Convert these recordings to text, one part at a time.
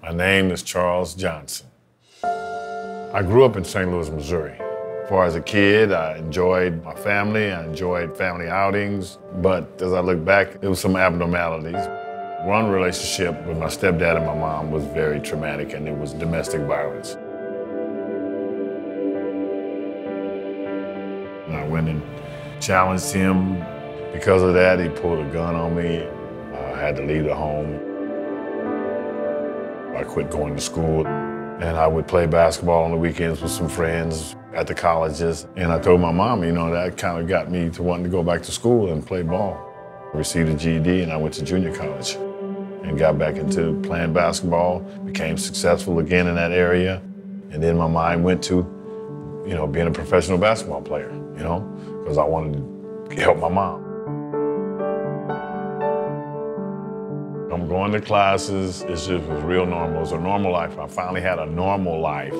My name is Charles Johnson. I grew up in St. Louis, Missouri. As far as a kid, I enjoyed my family, I enjoyed family outings, but as I look back, there was some abnormalities. One relationship with my stepdad and my mom was very traumatic, and it was domestic violence. And I went and challenged him. Because of that, he pulled a gun on me. I had to leave the home. I quit going to school, and I would play basketball on the weekends with some friends at the colleges. And I told my mom, you know, that kind of got me to wanting to go back to school and play ball. I received a GED, and I went to junior college and got back into playing basketball, became successful again in that area. And then my mind went to, you know, being a professional basketball player, you know, because I wanted to help my mom. I'm going to classes. It just was real normal. It was a normal life. I finally had a normal life.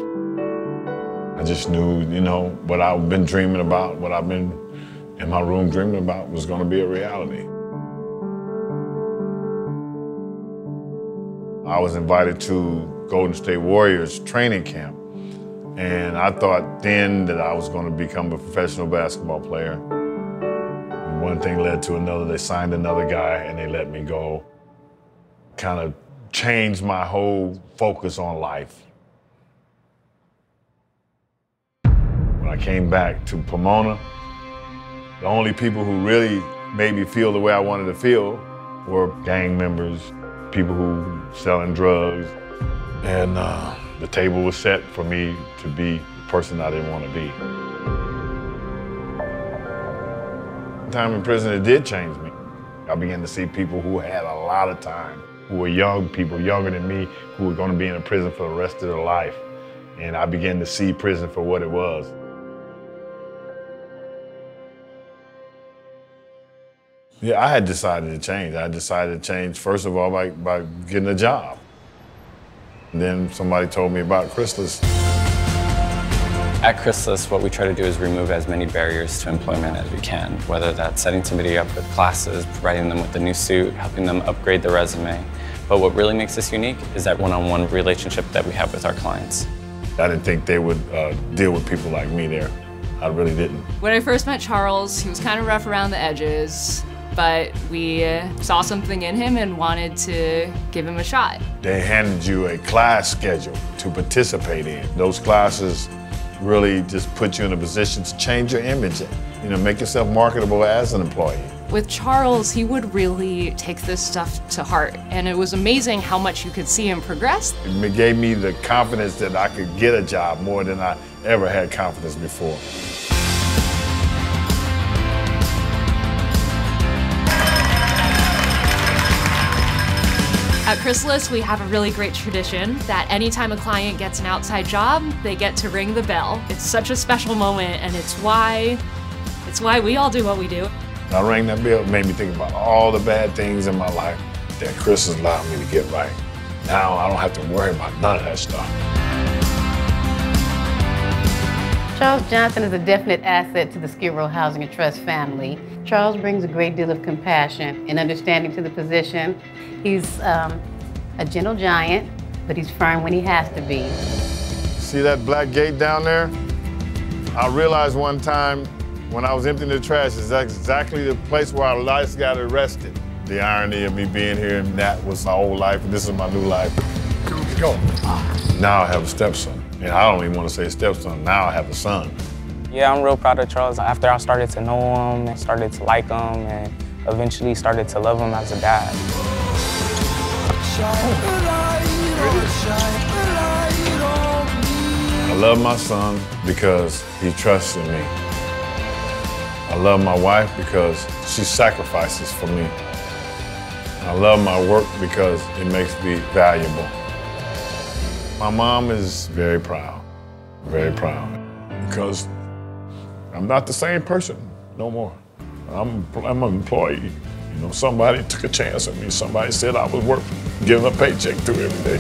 I just knew, you know, what I've been dreaming about, what I've been in my room dreaming about was going to be a reality. I was invited to Golden State Warriors training camp, and I thought then that I was going to become a professional basketball player. And one thing led to another. They signed another guy, and they let me go. Kind of changed my whole focus on life. When I came back to Pomona, the only people who really made me feel the way I wanted to feel were gang members, people who selling drugs, and the table was set for me to be the person I didn't want to be. Time in prison, it did change me. I began to see people who had a lot of time, who were young people, younger than me, who were going to be in a prison for the rest of their life. And I began to see prison for what it was. Yeah, I had decided to change. I decided to change, first of all, by getting a job. And then somebody told me about Chrysalis. At Chrysalis, what we try to do is remove as many barriers to employment as we can, whether that's setting somebody up with classes, providing them with a new suit, helping them upgrade their resume. But what really makes us unique is that one-on-one relationship that we have with our clients. I didn't think they would deal with people like me there. I really didn't. When I first met Charles, he was kind of rough around the edges, but we saw something in him and wanted to give him a shot. They handed you a class schedule to participate in. Those classes really just put you in a position to change your image, you know, make yourself marketable as an employee. With Charles, he would really take this stuff to heart, and it was amazing how much you could see him progress. It gave me the confidence that I could get a job more than I ever had confidence before. At Chrysalis, we have a really great tradition that anytime a client gets an outside job, they get to ring the bell. It's such a special moment, and it's why we all do what we do. I rang that bell, it made me think about all the bad things in my life that Chris has allowed me to get right. Now I don't have to worry about none of that stuff. Charles Johnson is a definite asset to the Skid Row Housing and Trust family. Charles brings a great deal of compassion and understanding to the position. He's a gentle giant, but he's firm when he has to be. See that black gate down there? I realized one time when I was emptying the trash, it's exactly the place where our lives got arrested. The irony of me being here, and that was my old life, and this is my new life. Let's go. Now I have a stepson, and I don't even want to say stepson, now I have a son. Yeah, I'm real proud of Charles. After I started to know him and started to like him and eventually started to love him as a dad. I love my son because he trusts in me. I love my wife because she sacrifices for me. I love my work because it makes me valuable. My mom is very proud, because I'm not the same person no more. I'm an employee. You know, somebody took a chance on me. Somebody said I was worth giving a paycheck to every day.